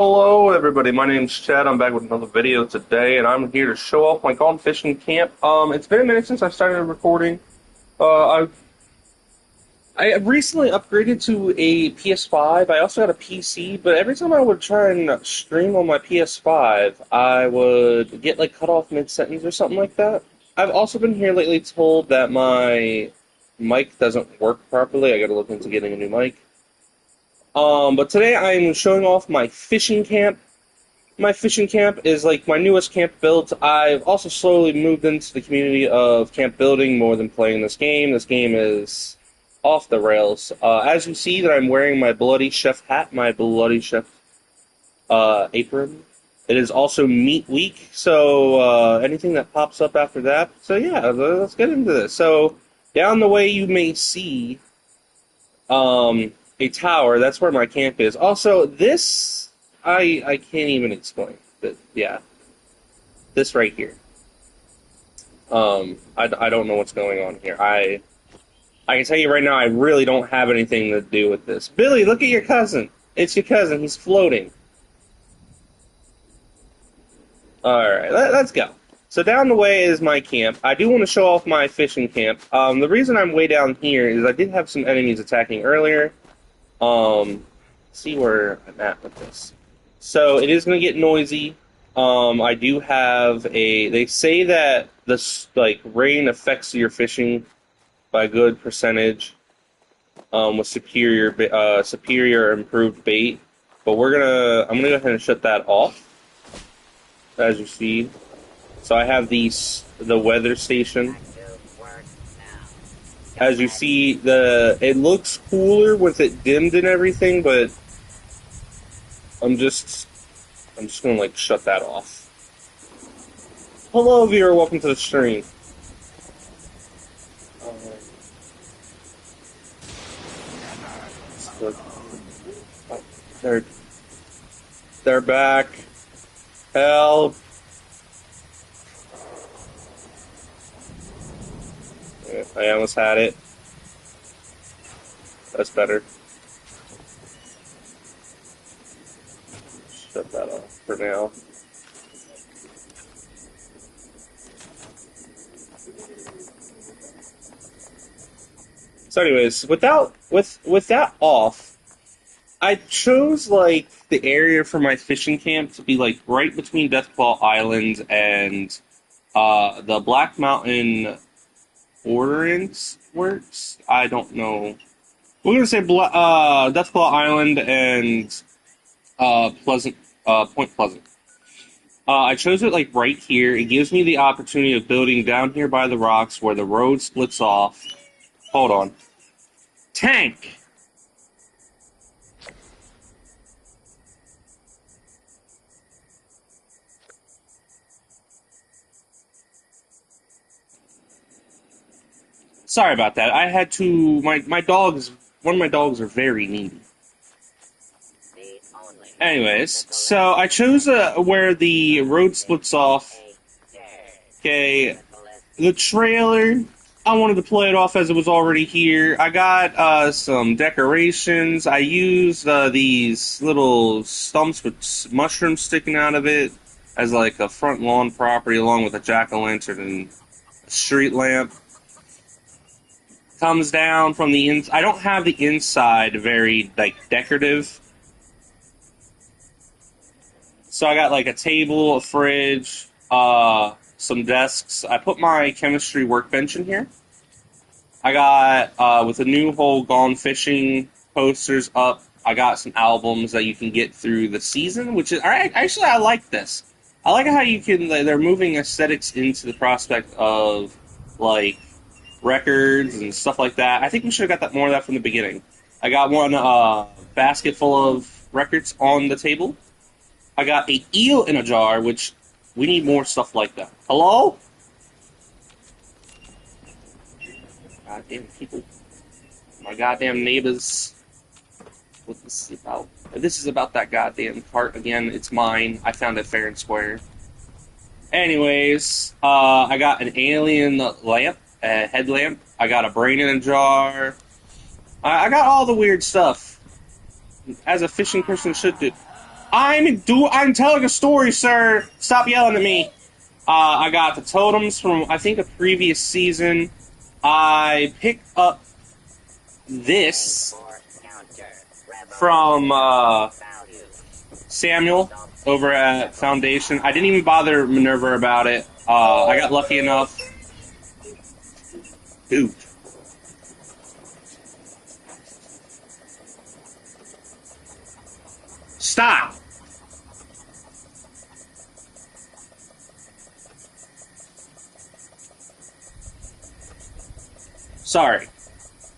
Hello everybody, my name's Chad. I'm back with another video today, and I'm here to show off my Gone Fishing Camp. It's been a minute since I started recording. I recently upgraded to a PS5. I also got a PC, but every time I would try and stream on my PS5, I would get like cut off mid-sentence or something like that. I've also been here lately told that my mic doesn't work properly. I gotta look into getting a new mic. But today I'm showing off my fishing camp. My fishing camp is like my newest camp build. I've also slowly moved into the community of camp building more than playing this game. This game is off the rails. As you see that I'm wearing my Bloody Chef hat, my Bloody Chef apron. It is also meat week, so anything that pops up after that. So yeah, let's get into this. So down the way you may see a tower. That's where my camp is. Also, this I can't even explain. But yeah, this right here. I don't know what's going on here. I can tell you right now, I really don't have anything to do with this. Billy, look at your cousin. It's your cousin. He's floating. All right, let's go. So down the way is my camp. I do want to show off my fishing camp. The reason I'm way down here is I did have some enemies attacking earlier. See where I'm at with this. So it is going to get noisy. I do have a. They say that this rain affects your fishing by a good percentage. With superior improved bait, but I'm gonna go ahead and shut that off. As you see, so I have the weather station. As you see, it looks cooler with it dimmed and everything, but I'm just gonna shut that off. Hello, viewer. Welcome to the stream. They're back. Help. Yeah, I almost had it. That's better. Shut that off for now. So anyways, with that off, I chose the area for my fishing camp to be right between Deathclaw Island and the Black Mountain Ordnance Works. I don't know. We're gonna say Deathclaw Island and Point Pleasant. I chose it right here. It gives me the opportunity of building down here by the rocks where the road splits off. Hold on. Tank! Sorry about that. I had to. My dogs. One of my dogs are very needy. Anyways, so I chose where the road splits off. Okay, the trailer. I wanted to play it off as it was already here. I got some decorations. I used these little stumps with mushrooms sticking out of it as a front lawn property, along with a jack-o'-lantern and a street lamp. Comes down from the inside. I don't have the inside very decorative. So I got a table, a fridge, some desks. I put my chemistry workbench in here. I got with the new whole Gone Fishing posters up. I got some albums that you can get through the season, which is actually I like this. I like how you can. They're moving aesthetics into the prospect of records and stuff like that. I think we should have got that more of that from the beginning. I got one basket full of records on the table. I got a eel in a jar, which we need more stuff like that. Hello? Goddamn people. My goddamn neighbors. What this is about? This is about that goddamn cart again. It's mine. I found it fair and square. Anyways, I got an alien lamp. A headlamp. I got a brain in a jar. I got all the weird stuff, as a fishing person should do. I'm telling a story, sir. Stop yelling at me. I got the totems from, I think, a previous season. I picked up this from Samuel over at Foundation. I didn't even bother Minerva about it. I got lucky enough. Dude. Stop! Sorry.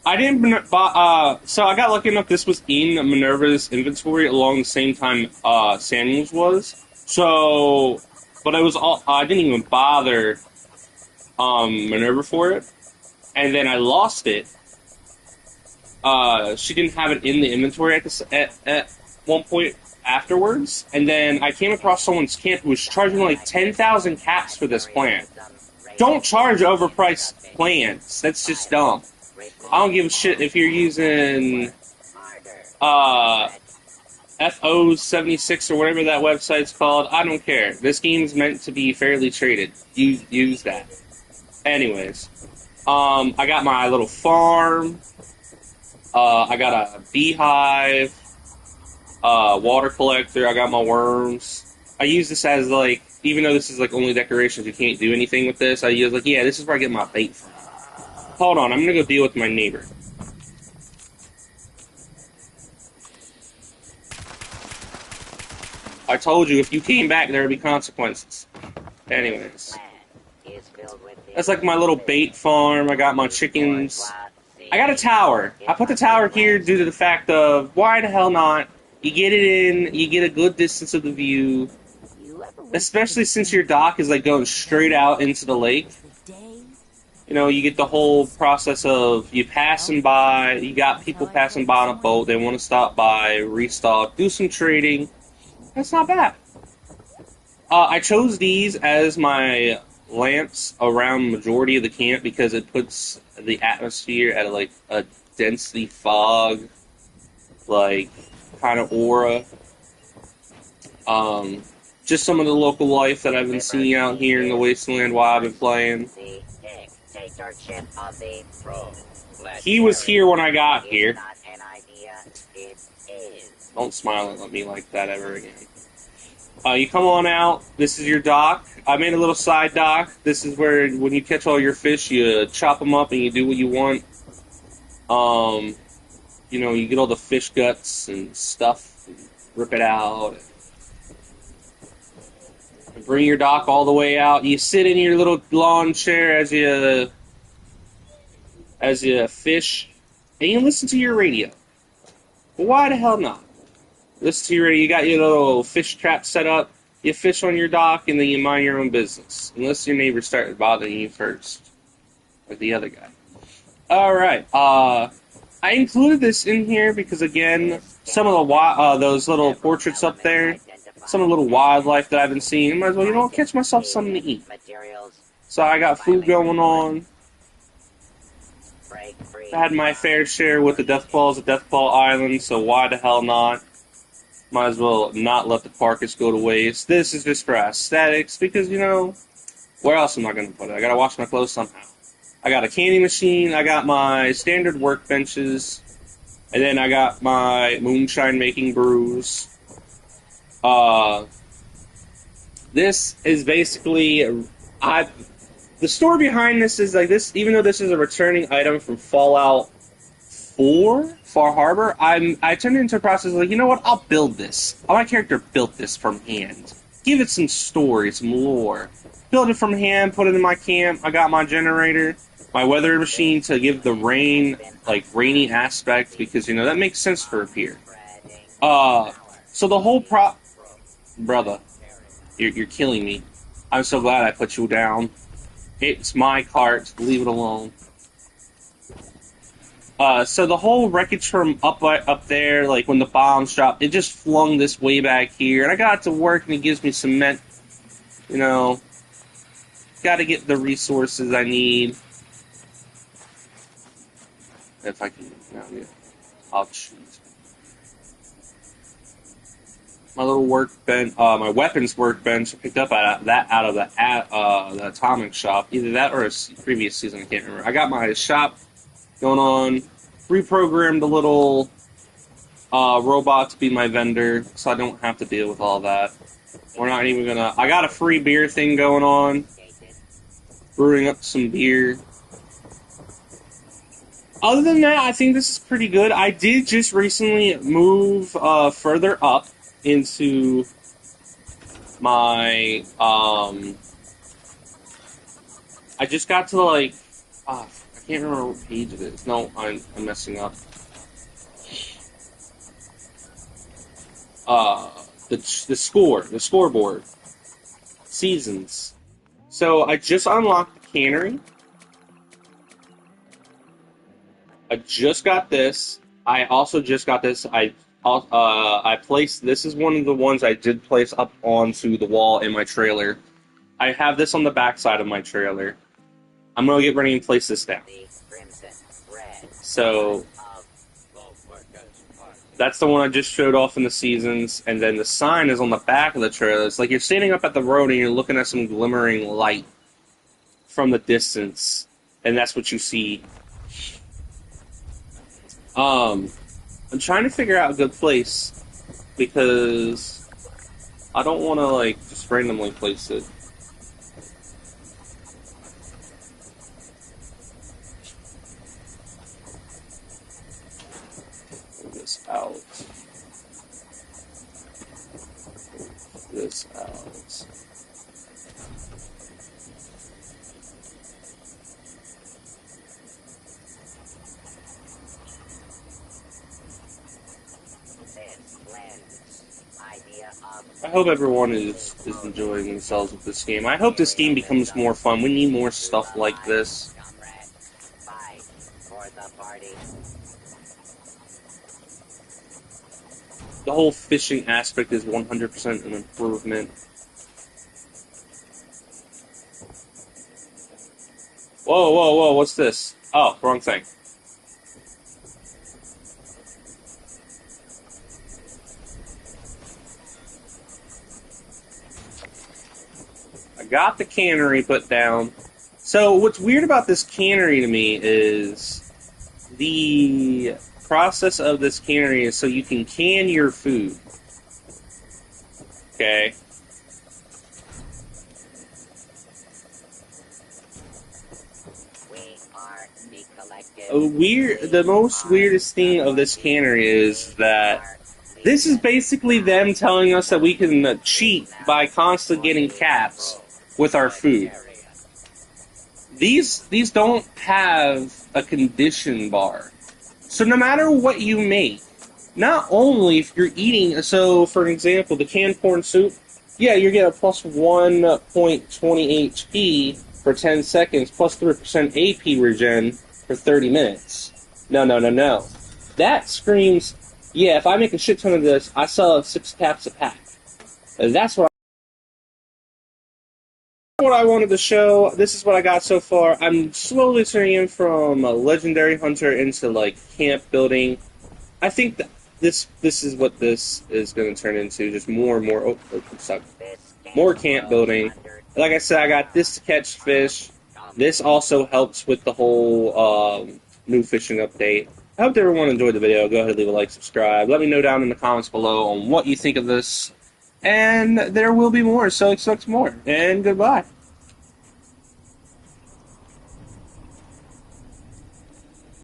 I didn't. So I got lucky enough. This was in Minerva's inventory along the same time Samuel's was. So, but it was all. I didn't even bother Minerva for it, and then I lost it. She didn't have it in the inventory at one point afterwards, and then I came across someone's camp who was charging like 10,000 caps for this plant. Don't charge overpriced plants. That's just dumb. I don't give a shit if you're using FO76 or whatever that website's called. I don't care. This game's meant to be fairly traded. Use that. Anyways, I got my little farm. I got a beehive, water collector. I got my worms. I use this as like, even though this is like only decorations, you can't do anything with this. I use like, yeah, this is where I get my bait from. Hold on, I'm gonna go deal with my neighbor. I told you if you came back, there would be consequences. Anyways, that's like my little bait farm. I got my chickens. I got a tower. I put the tower here due to the fact of why the hell not? You get it in, you get a good distance of the view, especially since your dock is like going straight out into the lake. You know, you get the whole process of you passing by, you got people passing by on a boat, they want to stop by, restock, do some trading. That's not bad. I chose these as my lamps around the majority of the camp because it puts the atmosphere at like a densely fog, like kind of aura. Just some of the local life that I've been seeing out here in the wasteland while I've been playing. He was here when I got here. Don't smile at me like that ever again. You come on out. This is your dock. I made a little side dock. This is where, when you catch all your fish, you chop them up and you do what you want. You know, you get all the fish guts and stuff, and rip it out. And bring your dock all the way out. You sit in your little lawn chair as you fish, and you listen to your radio. But why the hell not? Listen to your radio. You got your little fish trap set up. You fish on your dock, and then you mind your own business. Unless your neighbors start bothering you first. Like the other guy. Alright, I included this in here because, again, some of the those little portraits up there, some of the little wildlife that I've been seeing, I might as well, you know, catch myself something to eat. So I got food going on. I had my fair share with the Deathclaws at Deathclaw Island, so why the hell not? Might as well not let the carcass go to waste. This is just for aesthetics, because, you know, where else am I going to put it? I gotta wash my clothes somehow. I got a candy machine, I got my standard workbenches, and then I got my moonshine making brews. This is basically, the story behind this is like this, even though this is a returning item from Fallout 4, Far Harbor, I turned it into a process like, you know what, I'll build this. My character built this from hand. Give it some story, some lore. Build it from hand, put it in my camp, I got my generator, my weather machine to give the rain, like, rainy aspect, because, you know, that makes sense for up here. So the whole Brother, you're killing me. I'm so glad I put you down. It's my cart, leave it alone. So the whole wreckage from up there, like when the bombs dropped, it just flung this way back here, and I got it to work, and it gives me cement. You know, gotta get the resources I need. If I can, no, yeah. I'll choose. my little workbench, my weapons workbench. I picked up out of the atomic shop. Either that or a previous season. I can't remember. I got my shop going on. Reprogrammed a little robot to be my vendor, so I don't have to deal with all that. We're not even gonna. I got a free beer thing going on. Brewing up some beer. Other than that, I think this is pretty good. I did just recently move further up into my. I just got to like. I can't remember what page it is. No, I'm messing up. The scoreboard, seasons. So I just unlocked the cannery. I just got this. I also just got this. I placed. This is one of the ones I did place up onto the wall in my trailer. I have this on the back side of my trailer. I'm gonna get ready and place this down. So that's the one I just showed off in the seasons, and then the sign is on the back of the trailer. It's like you're standing up at the road and you're looking at some glimmering light from the distance, and that's what you see. I'm trying to figure out a good place because I don't want to like just randomly place it. Move this out. Move this out. I hope everyone is enjoying themselves with this game. I hope this game becomes more fun. We need more stuff like this. The whole fishing aspect is 100% an improvement. Whoa, whoa, whoa, what's this? Oh, wrong thing. Got the cannery put down. So what's weird about this cannery to me is the process of this cannery is so you can can your food. Okay. The most weirdest thing of this cannery is that this is basically them telling us that we can cheat by constantly getting caps with our food. These don't have a condition bar. So no matter what you make, not only if you're eating, so for example, the canned corn soup, yeah, you're getting a plus 1.20 HP for 10 seconds, plus 3% AP regen for 30 minutes. No, no, no, no. That screams, yeah, if I make a shit ton of this, I sell 6 caps a pack. That's what I wanted to show. This is what I got so far. I'm slowly turning in from a legendary hunter into like camp building. I think that this is what this is going to turn into. Just more and more. More camp building. Like I said, I got this to catch fish. This also helps with the whole new fishing update. I hope everyone enjoyed the video. Go ahead and leave a like, subscribe. Let me know down in the comments below on what you think of this. And there will be more, so expect more. And goodbye.